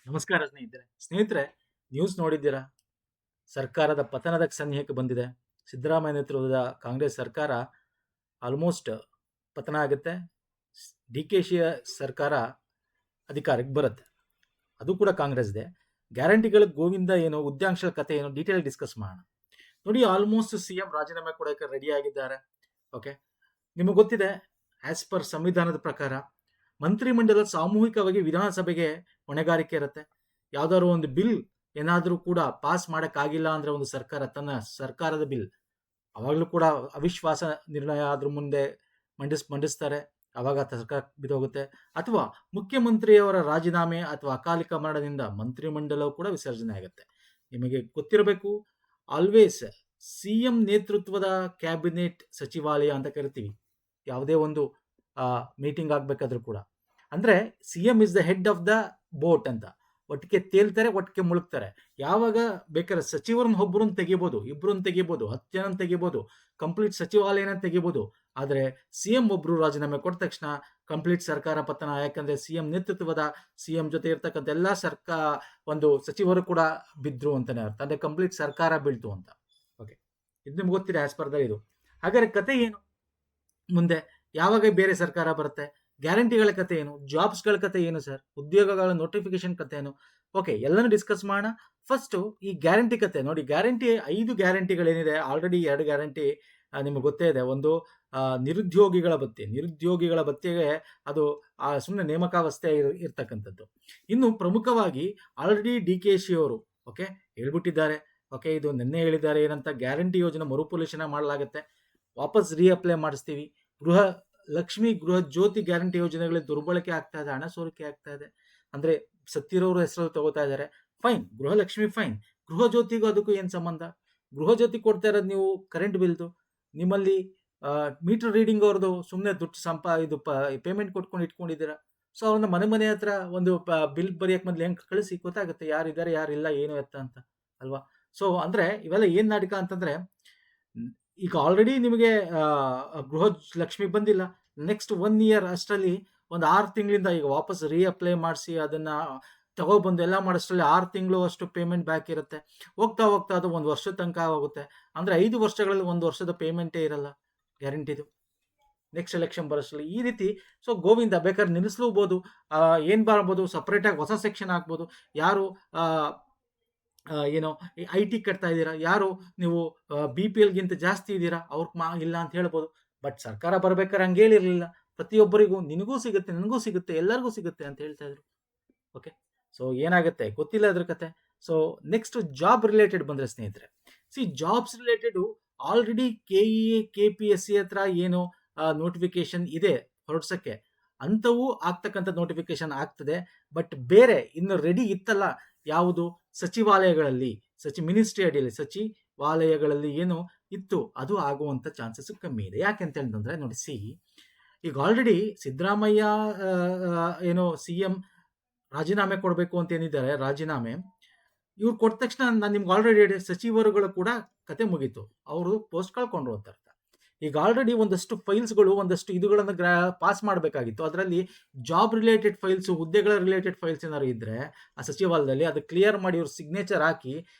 ನಮಸ್ಕಾರ ಸ್ನೇಹಿತರೆ ನ್ಯೂಸ್ ನೋಡಿದ್ದೀರಾ? ಸರ್ಕಾರದ ಪತನದ ಸನ್ನಿಹಕ್ಕೆ ಬಂದಿದೆ. ಸಿದ್ದರಾಮಯ್ಯ ನೇತೃತ್ವದ ಕಾಂಗ್ರೆಸ್ ಸರ್ಕಾರ ಆಲ್ಮೋಸ್ಟ್ ಪತನ ಆಗುತ್ತೆ. ಡಿ ಕೆ ಶಿಯ ಸರ್ಕಾರ ಅಧಿಕಾರಕ್ಕೆ ಬರುತ್ತೆ. ಅದು ಕೂಡ ಕಾಂಗ್ರೆಸ್ದೆ. ಗ್ಯಾರಂಟಿಗಳ ಗೋವಿಂದ ಏನು, ಉದ್ಯಾಂಶಗಳ ಕಥೆ ಏನು, ಡೀಟೇಲ್ ಡಿಸ್ಕಸ್ ಮಾಡೋಣ. ನೋಡಿ, ಆಲ್ಮೋಸ್ಟ್ ಸಿಎಂ ರಾಜೀನಾಮೆ ಕೊಡೋಕೆ ರೆಡಿ ಆಗಿದ್ದಾರೆ. ಓಕೆ, ನಿಮಗೆ ಗೊತ್ತಿದೆ, ಆಸ್ ಪರ್ ಸಂವಿಧಾನದ ಪ್ರಕಾರ ಮಂತ್ರಿಮಂಡಲ ಸಾಮೂಹಿಕವಾಗಿ ವಿಧಾನಸಭೆಗೆ ಹೊಣೆಗಾರಿಕೆ ಇರುತ್ತೆ. ಯಾವ್ದಾದ್ರು ಒಂದು ಬಿಲ್ ಏನಾದರೂ ಕೂಡ ಪಾಸ್ ಮಾಡೋಕ್ಕಾಗಿಲ್ಲ ಅಂದ್ರೆ ಒಂದು ಸರ್ಕಾರ ತನ್ನ ಸರ್ಕಾರದ ಬಿಲ್ ಅವಾಗಲೂ ಕೂಡ ಅವಿಶ್ವಾಸ ನಿರ್ಣಯ ಆದ್ರ ಮುಂದೆ ಮಂಡಿಸ್ತಾರೆ. ಅವಾಗ ಸರ್ಕಾರ ಬಿದ್ದೋಗುತ್ತೆ. ಅಥವಾ ಮುಖ್ಯಮಂತ್ರಿಯವರ ರಾಜೀನಾಮೆ ಅಥವಾ ಅಕಾಲಿಕ ಮರಣದಿಂದ ಮಂತ್ರಿಮಂಡಲವು ಕೂಡ ವಿಸರ್ಜನೆ ಆಗುತ್ತೆ. ನಿಮಗೆ ಗೊತ್ತಿರಬೇಕು, ಆಲ್ವೇಸ್ ಸಿಎಂ ನೇತೃತ್ವದ ಕ್ಯಾಬಿನೆಟ್ ಸಚಿವಾಲಯ ಅಂತ ಕರಿತೀವಿ ಯಾವುದೇ ಒಂದು ಮೀಟಿಂಗ್ ಆಗ್ಬೇಕಾದ್ರೂ ಕೂಡ. ಅಂದ್ರೆ CM is the head of the boat ಅಂತ. ಒಟ್ಟಿಗೆ ತೇಲ್ತಾರೆ, ಒಟ್ಟಿಗೆ ಮುಳುಗ್ತಾರೆ. ಯಾವಾಗ ಬೇಕಾದ್ರೆ ಸಚಿವರನ್ನ ಒಬ್ಬರನ್ನ ತೆಗಿಬೋದು, ಇಬ್ಬರನ್ನ ತೆಗಿಬೋದು, 10 ಜನ ತೆಗಿಬೋದು, ಕಂಪ್ಲೀಟ್ ಸಚಿವಾಲಯನ ತೆಗಿಬೋದು. ಆದರೆ ಸಿಎಂ ಒಬ್ರು ರಾಜೀನಾಮೆ ಕೊಟ್ಟ ತಕ್ಷಣ ಕಂಪ್ಲೀಟ್ ಸರ್ಕಾರ ಪತನ. ಯಾಕಂದ್ರೆ ಸಿಎಂ ನೇತೃತ್ವದ ಸಿಎಂ ಜೊತೆ ಇರ್ತಕ್ಕಂಥ ಎಲ್ಲ ಒಂದು ಸಚಿವರು ಕೂಡ ಬಿದ್ರು ಅಂತಾನೆ ಅರ್ಥ. ಅಂದ್ರೆ ಕಂಪ್ಲೀಟ್ ಸರ್ಕಾರ ಬೀಳ್ತು ಅಂತ. ಓಕೆ, ಇದು ನಿಮ್ಗೆ ಗೊತ್ತಿದೆ ಆಸ್ ಪರ್ ಇದು. ಹಾಗಾದ್ರೆ ಕತೆ ಏನು ಮುಂದೆ? ಯಾವಾಗ ಬೇರೆ ಸರ್ಕಾರ ಬರುತ್ತೆ? ಗ್ಯಾರಂಟಿಗಳ ಕತೆ ಏನು? ಜಾಬ್ಸ್ಗಳ ಕತೆ ಏನು ಸರ್? ಉದ್ಯೋಗಗಳ ನೋಟಿಫಿಕೇಶನ್ ಕತೆ ಏನು? ಓಕೆ, ಎಲ್ಲನೂ ಡಿಸ್ಕಸ್ ಮಾಡೋಣ. ಫಸ್ಟ್ ಈ ಗ್ಯಾರಂಟಿ ಕತೆ ನೋಡಿ. ಗ್ಯಾರಂಟಿ 5 ಗ್ಯಾರಂಟಿಗಳೇನಿದೆ, ಆಲ್ರೆಡಿ 2 ಗ್ಯಾರಂಟಿ ನಿಮಗೆ ಗೊತ್ತೇ ಇದೆ. ಒಂದು ನಿರುದ್ಯೋಗಿಗಳ ಭತ್ಯೆಗೆ ಅದು ಸುಮ್ಮನೆ ನೇಮಕಾವಸ್ಥೆ ಇರ್ತಕ್ಕಂಥದ್ದು. ಇನ್ನು ಪ್ರಮುಖವಾಗಿ ಆಲ್ರೆಡಿ ಡಿ ಕೆ ಶಿ ಅವರು ಓಕೆ ಹೇಳ್ಬಿಟ್ಟಿದ್ದಾರೆ. ಓಕೆ, ಇದು ನಿನ್ನೆ ಹೇಳಿದ್ದಾರೆ ಏನಂತ, ಗ್ಯಾರಂಟಿ ಯೋಜನೆ ಮರುಪರಿಶೀಲನೆ ಮಾಡಲಾಗುತ್ತೆ, ವಾಪಸ್ ರೀಅಪ್ಲೈ ಮಾಡಿಸ್ತೀವಿ. ಲಕ್ಷ್ಮಿ ಗೃಹ ಜ್ಯೋತಿ ಗ್ಯಾರಂಟಿ ಯೋಜನೆಗಳಲ್ಲಿ ದುರ್ಬಳಕೆ ಆಗ್ತಾ ಇದೆ, ಹಣ ಸೋರಿಕೆ ಆಗ್ತಾ ಇದೆ. ಅಂದ್ರೆ ಸತ್ತಿರೋರ ಹೆಸರು ತಗೋತಾ ಇದ್ದಾರೆ. Fine, Gruhalakshmi fine. ಗೃಹ ಜ್ಯೋತಿಗೂ ಅದಕ್ಕೂ ಏನ್ ಸಂಬಂಧ? ಗೃಹ ಜ್ಯೋತಿ ಕೊಡ್ತಾ ಇರೋದು ನೀವು ಕರೆಂಟ್ ಬಿಲ್ದು. ನಿಮ್ಮಲ್ಲಿ ಮೀಟರ್ ರೀಡಿಂಗ್ ಅವ್ರದ್ದು ಸುಮ್ಮನೆ ದುಡ್ಡು ಇದು ಪೇಮೆಂಟ್ ಕೊಟ್ಕೊಂಡು ಇಟ್ಕೊಂಡಿದ್ದೀರಾ. ಸೊ ಅವ್ರನ್ನ ಮನೆ ಹತ್ರ ಒಂದು ಬಿಲ್ ಬರೆಯಕ್ ಮೊದ್ಲು ಹೆಂಗ್ ಕಳಿಸಿ ಗೊತ್ತಾಗುತ್ತೆ ಯಾರಿದ್ದಾರೆ ಯಾರಿಲ್ಲ ಏನು ಎತ್ತ ಅಂತ ಅಲ್ವಾ? ಸೊ ಅಂದ್ರೆ ಇವೆಲ್ಲ ಏನ್ ನಾಟಕ ಅಂತಂದ್ರೆ, ಈಗ ಆಲ್ರೆಡಿ ನಿಮಗೆ ಗೃಹ ಲಕ್ಷ್ಮಿ ಬಂದಿಲ್ಲ. ನೆಕ್ಸ್ಟ್ 1 ಇಯರ್ ಅಷ್ಟರಲ್ಲಿ ಒಂದು 6 ತಿಂಗಳಿಂದ ಈಗ ವಾಪಸ್ ರೀಅಪ್ಲೈ ಮಾಡಿಸಿ ಅದನ್ನ ತಗೊಬಂದು ಎಲ್ಲ ಮಾಡೋಷ್ಟರಲ್ಲಿ 6 ತಿಂಗಳು ಅಷ್ಟು ಪೇಮೆಂಟ್ ಬ್ಯಾಕ್ ಇರುತ್ತೆ. ಹೋಗ್ತಾ ಅದು 1 ವರ್ಷದ ತನಕ ಆಗುತ್ತೆ. ಅಂದ್ರೆ 5 ವರ್ಷಗಳಲ್ಲಿ 1 ವರ್ಷದ ಪೇಮೆಂಟೇ ಇರಲ್ಲ ಗ್ಯಾರಂಟಿದು. ನೆಕ್ಸ್ಟ್ ಎಲೆಕ್ಷನ್ ಬರೋಷ್ಟರಲ್ಲಿ ಈ ರೀತಿ. ಸೊ ಗೋವಿಂದ ಬೇಕಾದ್ರೆ ನಿಲ್ಲಿಸ್ಲೂಬಹುದು. ಏನ್ ಮಾಡ್ಬೋದು, ಸಪ್ರೇಟ್ ಆಗಿ ಹೊಸ ಸೆಕ್ಷನ್ ಹಾಕ್ಬೋದು. ಯಾರು ಏನೋ IT ಕಟ್ತಾ ಇದ್ದೀರಾ, ಯಾರು ನೀವು BPL ಗಿಂತ ಜಾಸ್ತಿ ಇದ್ದೀರಾ, ಅವ್ರಿಗೆ ಇಲ್ಲ ಅಂತ ಹೇಳ್ಬೋದು. ಬಟ್ ಸರ್ಕಾರ ಬರ್ಬೇಕಾದ್ರೆ ಹಂಗೆ ಹೇಳಿರ್ಲಿಲ್ಲ. ಪ್ರತಿಯೊಬ್ಬರಿಗೂ ನಿನಗೂ ಸಿಗುತ್ತೆ, ನನಗೂ ಸಿಗುತ್ತೆ, ಎಲ್ಲರಿಗೂ ಸಿಗುತ್ತೆ ಅಂತ ಹೇಳ್ತಾ ಇದ್ರು. ಓಕೆ, ಸೊ ಏನಾಗುತ್ತೆ ಗೊತ್ತಿಲ್ಲ ಅದ್ರ ಕತೆ. ಸೊ ನೆಕ್ಸ್ಟ್ ಜಾಬ್ ರಿಲೇಟೆಡ್ ಬಂದ್ರೆ ಸ್ನೇಹಿತರೆ, jobs related already KEA KPSC ಹತ್ರ ಏನು ನೋಟಿಫಿಕೇಶನ್ ಇದೆ ಹೊರಡ್ಸಕ್ಕೆ, ಅಂಥವು ಆಗ್ತಕ್ಕಂಥ ನೋಟಿಫಿಕೇಶನ್ ಆಗ್ತದೆ. ಬಟ್ ಬೇರೆ ಇನ್ನು ರೆಡಿ ಇತ್ತಲ್ಲ, ಯಾವುದು ಸಚಿವಾಲಯಗಳಲ್ಲಿ ಮಿನಿಸ್ಟ್ರಿ ಅಡಿಯಲ್ಲಿ ಸಚಿವಾಲಯಗಳಲ್ಲಿ ಏನು ಇತ್ತು ಅದು ಆಗುವಂತ ಚಾನ್ಸಸ್ ಕಮ್ಮಿ ಇದೆ. ಯಾಕೆಂತ ಹೇಳಿದ್ರೆ ನೋಡಿ, ಈಗ ಆಲ್ರೆಡಿ ಸಿದ್ದರಾಮಯ್ಯ ಏನೋ CM ರಾಜೀನಾಮೆ ಕೊಡಬೇಕು ಅಂತ ಏನಿದ್ದಾರೆ, ರಾಜೀನಾಮೆ ಇವ್ರು ಕೊಟ್ಟ ತಕ್ಷಣ ನಾನು ನಿಮ್ಗೆ ಆಲ್ರೆಡಿ ಹೇಳಿ, ಸಚಿವರುಗಳು ಕೂಡ ಕತೆ ಮುಗೀತು, ಅವರು ಪೋಸ್ಟ್ ಕಳ್ಕೊಂಡ್ರು ಅಂತ ಅರ್ಥ. ಈಗ ಆಲ್ರೆಡಿ ಒಂದಷ್ಟು ಫೈಲ್ಸ್ಗಳು, ಒಂದಷ್ಟು ಇದುಗಳನ್ನು ಪಾಸ್ ಮಾಡಬೇಕಾಗಿತ್ತು. ಅದರಲ್ಲಿ ಜಾಬ್ ರಿಲೇಟೆಡ್ ಫೈಲ್ಸ್, ಹುದ್ದೆಗಳ ರಿಲೇಟೆಡ್ ಫೈಲ್ಸ್ ಏನಾದ್ರು ಇದ್ರೆ ಆ ಸಚಿವಾಲಯದಲ್ಲಿ ಅದು ಕ್ಲಿಯರ್ ಮಾಡಿ ಇವ್ರ ಸಿಗ್ನೇಚರ್ ಹಾಕಿ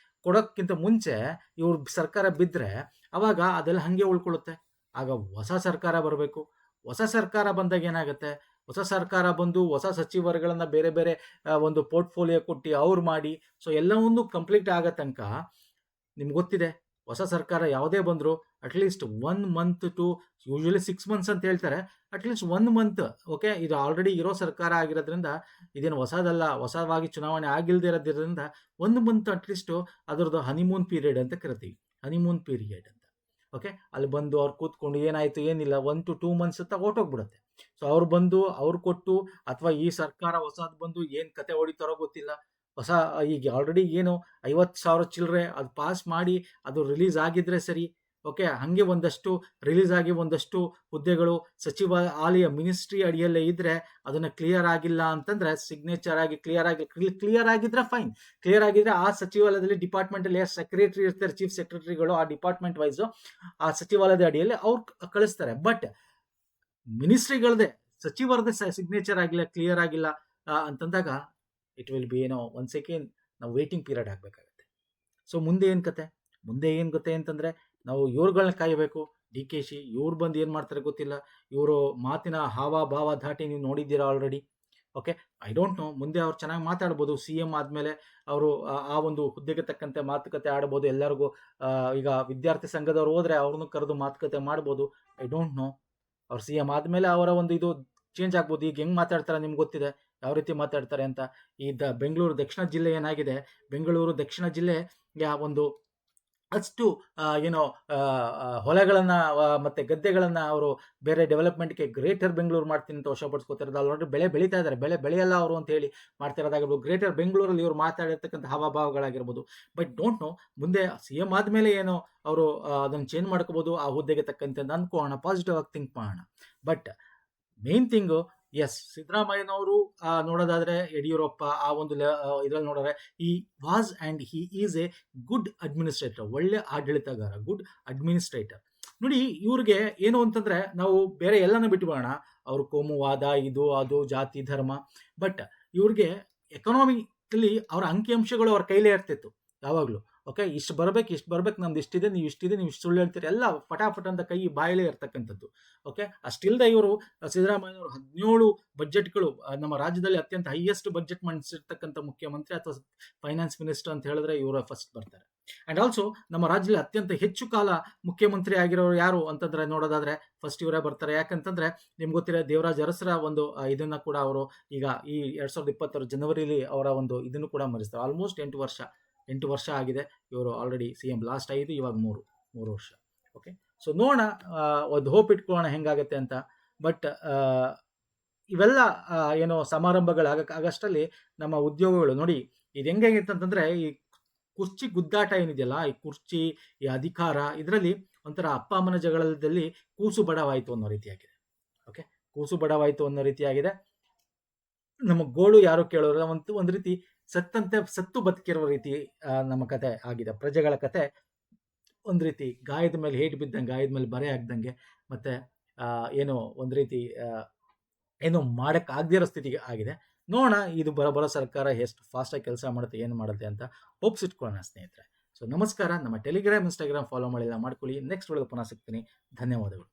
ಕೊಡೋಕ್ಕಿಂತ ಮುಂಚೆ ಇವ್ರ ಸರ್ಕಾರ ಬಿದ್ದರೆ ಅವಾಗ ಅದೆಲ್ಲ ಹಂಗೆ ಉಳ್ಕೊಳ್ಳುತ್ತೆ. ಆಗ ಹೊಸ ಸರ್ಕಾರ ಬರಬೇಕು. ಹೊಸ ಸರ್ಕಾರ ಬಂದಾಗ ಏನಾಗುತ್ತೆ, ಹೊಸ ಸರ್ಕಾರ ಬಂದು ಹೊಸ ಸಚಿವರುಗಳನ್ನ ಬೇರೆ ಬೇರೆ ಒಂದು ಪೋರ್ಟ್ಫೋಲಿಯೋ ಕೊಟ್ಟು ಅವ್ರು ಮಾಡಿ, ಸೊ ಎಲ್ಲವನ್ನೂ ಕಂಪ್ಲೀಟ್ ಆಗೋ ತನಕ ನಿಮ್ಗೆ ಗೊತ್ತಿದೆ, ಹೊಸ ಸರ್ಕಾರ ಯಾವುದೇ ಬಂದ್ರು at least 1 month to usually 6 months ಅಂತ ಹೇಳ್ತಾರೆ, ಅಟ್ಲೀಸ್ಟ್ 1 ಮಂತ್. ಓಕೆ, ಇದು ಆಲ್ರೆಡಿ ಇರೋ ಸರ್ಕಾರ ಆಗಿರೋದ್ರಿಂದ ಇದೇನು ಹೊಸದಲ್ಲ, ಹೊಸವಾಗಿ ಚುನಾವಣೆ ಆಗಿಲ್ದಿರೋದ್ರಿಂದ 1 ಮಂತ್ ಅಟ್ಲೀಸ್ಟ್ ಅದರದ್ದು ಹನಿಮೂನ್ ಪೀರಿಯಡ್ ಅಂತ ಕರಿತೀವಿ, ಹನಿಮೂನ್ ಪೀರಿಯಡ್ ಅಂತ. ಓಕೆ, ಅಲ್ಲಿ ಬಂದು ಅವ್ರು ಕೂತ್ಕೊಂಡು ಏನಾಯ್ತು ಏನಿಲ್ಲ 1 to 2 ಮಂತ್ಸ್ ಅಂತ ಹೊರಟೋಗ್ಬಿಡುತ್ತೆ. ಸೊ ಅವ್ರು ಬಂದು ಅವ್ರು ಕೊಟ್ಟು, ಅಥವಾ ಈ ಸರ್ಕಾರ ಹೊಸದು ಬಂದು ಏನ್ ಕತೆ ಹೊಡಿತಾರೋ ಗೊತ್ತಿಲ್ಲ. ಹೊಸ ಈಗ ಆಲ್ರೆಡಿ ಏನು 50,000 ಚಿಲ್ಲರೆ ಅದು ಪಾಸ್ ಮಾಡಿ ಅದು ರಿಲೀಸ್ ಆಗಿದ್ರೆ ಸರಿ. ಓಕೆ, ಹಂಗೆ ಒಂದಷ್ಟು ರಿಲೀಸ್ ಆಗಿ ಒಂದಷ್ಟು ಹುದ್ದೆಗಳು ಸಚಿವಾಲಯ ಮಿನಿಸ್ಟ್ರಿ ಅಡಿಯಲ್ಲೇ ಇದ್ರೆ ಅದನ್ನ ಕ್ಲಿಯರ್ ಆಗಿಲ್ಲ ಅಂತಂದ್ರೆ, ಸಿಗ್ನೇಚರ್ ಆಗಿ ಕ್ಲಿಯರ್ ಆಗಿದ್ರೆ ಫೈನ್. ಕ್ಲಿಯರ್ ಆಗಿದ್ರೆ ಆ ಸಚಿವಾಲಯದಲ್ಲಿ ಡಿಪಾರ್ಟ್ಮೆಂಟ್ ಅಲ್ಲಿ ಸೆಕ್ರೆಟರಿ ಇರ್ತಾರೆ, ಚೀಫ್ ಸೆಕ್ರೆಟರಿಗಳು, ಆ ಡಿಪಾರ್ಟ್ಮೆಂಟ್ ವೈಸ್ ಆ ಸಚಿವಾಲಯದ ಅಡಿಯಲ್ಲಿ ಅವ್ರು ಕಳಿಸ್ತಾರೆ. ಬಟ್ ಮಿನಿಸ್ಟ್ರಿಗಳದೇ, ಸಚಿವರದೇ ಸಿಗ್ನೇಚರ್ ಆಗಿಲ್ಲ, ಕ್ಲಿಯರ್ ಆಗಿಲ್ಲ ಅಂತಂದಾಗ it will be once again ನಾವು ವೇಟಿಂಗ್ ಪೀರಿಯಡ್ ಆಗಬೇಕಾಗತ್ತೆ. ಸೊ ಮುಂದೆ ಏನು ಕತೆ, ಮುಂದೆ ಏನು ಗೊತ್ತೆ ಅಂತಂದರೆ ನಾವು ಇವ್ರುಗಳನ್ನ ಕಾಯಬೇಕು. ಡಿ ಕೆ ಶಿ ಇವ್ರು ಬಂದು ಏನು ಮಾಡ್ತಾರೆ ಗೊತ್ತಿಲ್ಲ. ಇವರು ಮಾತಿನ ಹಾವ ಭಾವ ಧಾಟಿ ನೀವು ನೋಡಿದ್ದೀರಾ already. Okay, I don't know, ಮುಂದೆ ಅವ್ರು ಚೆನ್ನಾಗಿ ಮಾತಾಡ್ಬೋದು. ಸಿ ಎಮ್ ಆದಮೇಲೆ ಅವರು ಆ ಒಂದು ಹುದ್ದೆಗೆ ತಕ್ಕಂತೆ ಮಾತುಕತೆ ಆಡ್ಬೋದು. ಎಲ್ಲರಿಗೂ ಈಗ ವಿದ್ಯಾರ್ಥಿ ಸಂಘದವ್ರು ಹೋದರೆ ಅವ್ರನ್ನೂ ಕರೆದು ಮಾತುಕತೆ ಮಾಡ್ಬೋದು. ಐ ಡೋಂಟ್ ನೋ, ಅವ್ರು ಸಿ ಎಮ್ ಆದಮೇಲೆ ಅವರ ಒಂದು ಇದು ಚೇಂಜ್ ಆಗ್ಬೋದು. ಈಗ ಹೆಂಗೆ ಮಾತಾಡ್ತಾರೆ ನಿಮ್ಗೆ ಗೊತ್ತಿದೆ, ಯಾವ ರೀತಿ ಮಾತಾಡ್ತಾರೆ ಅಂತ. ಈ ಬೆಂಗಳೂರು ದಕ್ಷಿಣ ಜಿಲ್ಲೆ ಏನಾಗಿದೆ, ಬೆಂಗಳೂರು ದಕ್ಷಿಣ ಜಿಲ್ಲೆ ಒಂದು ಅಷ್ಟು ಹೊಲಗಳನ್ನು ಮತ್ತು ಗದ್ದೆಗಳನ್ನು ಅವರು ಬೇರೆ ಡೆವಲಪ್ಮೆಂಟ್ಗೆ ಗ್ರೇಟರ್ ಬೆಂಗಳೂರು ಮಾಡ್ತೀನಿ ಅಂತ ವಶಪಡಿಸ್ಕೋತಿರೋದು. ಆಲ್ರೆಡಿ ಬೆಳೆ ಬೆಳೀತಾ ಇದ್ದಾರೆ, ಬೆಳೆ ಬೆಳೆಯಲ್ಲ ಅವರು ಅಂತ ಹೇಳಿ ಮಾಡ್ತಿರೋದಾಗಿರ್ಬೋದು. ಗ್ರೇಟರ್ ಬೆಂಗಳೂರಲ್ಲಿ ಇವರು ಮಾತಾಡಿರ್ತಕ್ಕಂಥ ಹಾವಭಾವಗಳಾಗಿರ್ಬೋದು. ಬಟ್ ಡೋಂಟ್ ನೋ, ಮುಂದೆ ಸಿ ಎಮ್ ಆದಮೇಲೆ ಅವರು ಅದನ್ನು ಚೇಂಜ್ ಮಾಡ್ಕೋಬೋದು ಆ ಹುದ್ದೆಗೆ ತಕ್ಕಂತೆ ಅಂತ ಅಂದ್ಕೋಣ, ಪಾಸಿಟಿವ್ ಆಗಿ ಥಿಂಕ್ ಮಾಡೋಣ. ಬಟ್ ಮೇನ್ ಥಿಂಗು, ಎಸ್, ಸಿದ್ದರಾಮಯ್ಯನವರು ನೋಡೋದಾದರೆ ಯಡಿಯೂರಪ್ಪ ಆ ಒಂದು ಇದರಲ್ಲಿ ನೋಡಿದ್ರೆ ಈ was and he is A good administrator, ಒಳ್ಳೆ ಆಡಳಿತಗಾರ, ಗುಡ್ ಅಡ್ಮಿನಿಸ್ಟ್ರೇಟರ್. ನೋಡಿ, ಇವ್ರಿಗೆ ಏನು ಅಂತಂದರೆ ನಾವು ಬೇರೆ ಎಲ್ಲನೂ ಬಿಟ್ಬಿಡೋಣ, ಅವರು ಕೋಮುವಾದ, ಇದು ಅದು ಜಾತಿ ಧರ್ಮ. ಬಟ್ ಇವ್ರಿಗೆ ಎಕನಾಮಿಕಲಿ ಅವರ ಅಂಕಿಅಂಶಗಳು ಅವ್ರ ಕೈಲೇ ಇರ್ತಿತ್ತು ಯಾವಾಗಲೂ. ಓಕೆ, ಇಷ್ಟು ಬರ್ಬೇಕು, ನಮ್ದು ಇಷ್ಟಿದೆ, ನೀವು ಇಷ್ಟು ಸುಳ್ಳು ಹೇಳ್ತೀರಿ, ಎಲ್ಲ ಪಟಾಪಟ ಅಂತ ಕೈ ಬಾಯಲ್ಲೇ ಇರ್ತಕ್ಕಂಥದ್ದು. ಓಕೆ, ಅಷ್ಟಿಲ್ಲದೆ ಇವರು ಸಿದ್ದರಾಮಯ್ಯನವರು 17 ಬಜೆಟ್ಗಳು, ನಮ್ಮ ರಾಜ್ಯದಲ್ಲಿ ಅತ್ಯಂತ ಹೈಯೆಸ್ಟ್ ಬಜೆಟ್ ಮಂಡಿಸಿರ್ತಕ್ಕಂಥ ಮುಖ್ಯಮಂತ್ರಿ ಅಥವಾ ಫೈನಾನ್ಸ್ ಮಿನಿಸ್ಟರ್ ಅಂತ ಹೇಳಿದ್ರೆ ಇವರ ಫಸ್ಟ್ ಬರ್ತಾರೆ. ಆ್ಯಂಡ್ ಆಲ್ಸೋ ನಮ್ಮ ರಾಜ್ಯದಲ್ಲಿ ಅತ್ಯಂತ ಹೆಚ್ಚು ಕಾಲ ಮುಖ್ಯಮಂತ್ರಿ ಆಗಿರೋರು ಯಾರು ಅಂತಂದ್ರೆ ನೋಡೋದಾದ್ರೆ ಫಸ್ಟ್ ಇವರೇ ಬರ್ತಾರೆ. ಯಾಕಂತಂದ್ರೆ ನಿಮ್ಗೆ ಗೊತ್ತಿರೋ ದೇವರಾಜ್ ಅರಸರ ಒಂದು ಇದನ್ನ ಕೂಡ ಅವರು ಈಗ ಈ 2020 ಜನವರಿಲಿ ಅವರ ಒಂದು ಇದನ್ನು ಕೂಡ ಮರೆಸ್ತಾರೆ. ಆಲ್ಮೋಸ್ಟ್ 8 ವರ್ಷ ಆಗಿದೆ. ಇವರು ಆಲ್ರೆಡಿ ಸಿ ಎಂ ಲಾಸ್ಟ್ 5, ಇವಾಗ 3 ವರ್ಷ. ಓಕೆ, ಸೊ ನೋಡೋಣ, ಒಂದು ಹೋಪ್ ಇಟ್ಕೊಳ್ಳೋಣ ಹೆಂಗಾಗತ್ತೆ ಅಂತ. ಬಟ್ ಇವೆಲ್ಲ ಸಮಾರಂಭಗಳಾಗಷ್ಟರಲ್ಲಿ ನಮ್ಮ ಉದ್ಯೋಗಗಳು ನೋಡಿ, ಇದು ಹೆಂಗಾಗಿತ್ತು ಅಂತಂದರೆ ಈ ಕುರ್ಚಿ ಗುದ್ದಾಟ ಏನಿದೆಯಲ್ಲ, ಈ ಕುರ್ಚಿ, ಈ ಅಧಿಕಾರ, ಇದರಲ್ಲಿ ಒಂಥರ ಅಪ್ಪ ಅಮ್ಮನ ಜಗಳದಲ್ಲಿ ಕೂಸು ಬಡವಾಯಿತು ಅನ್ನೋ ರೀತಿಯಾಗಿದೆ. ಓಕೆ, ಕೂಸು ಬಡವಾಯಿತು ಅನ್ನೋ ರೀತಿಯಾಗಿದೆ. ನಮ್ಮ ಗೋಳು ಯಾರು ಕೇಳೋರು, ಒಂದು ರೀತಿ ಸತ್ತು ಬದುಕಿರುವ ರೀತಿ ನಮ್ಮ ಕತೆ ಆಗಿದೆ. ಪ್ರಜೆಗಳ ಕತೆ ಒಂದು ರೀತಿ ಗಾಯದ ಮೇಲೆ ಹೇಟ್ ಬಿದ್ದಂಗೆ, ಗಾಯದ ಮೇಲೆ ಬರೆ ಆಗ್ದಂಗೆ, ಮತ್ತು ಒಂದು ರೀತಿ ಮಾಡೋಕ್ಕಾಗದಿರೋ ಸ್ಥಿತಿಗೆ ಆಗಿದೆ. ನೋಡೋಣ ಇದು ಬರೋ ಸರ್ಕಾರ ಎಷ್ಟು ಫಾಸ್ಟಾಗಿ ಕೆಲಸ ಮಾಡುತ್ತೆ, ಏನು ಮಾಡುತ್ತೆ ಅಂತ ಹೋಪ್ಸ್ ಇಟ್ಕೊಳ್ಳೋಣ ಸ್ನೇಹಿತರೆ. ಸೊ ನಮಸ್ಕಾರ. ನಮ್ಮ ಟೆಲಿಗ್ರಾಮ್, ಇನ್ಸ್ಟಾಗ್ರಾಮ್ ಫಾಲೋ ಮಾಡಿಲ್ಲ ಮಾಡ್ಕೊಳ್ಳಿ. ನೆಕ್ಸ್ಟ್ ಒಳಗೆ ಪುನಃ ಸಿಗ್ತೀನಿ. ಧನ್ಯವಾದಗಳು.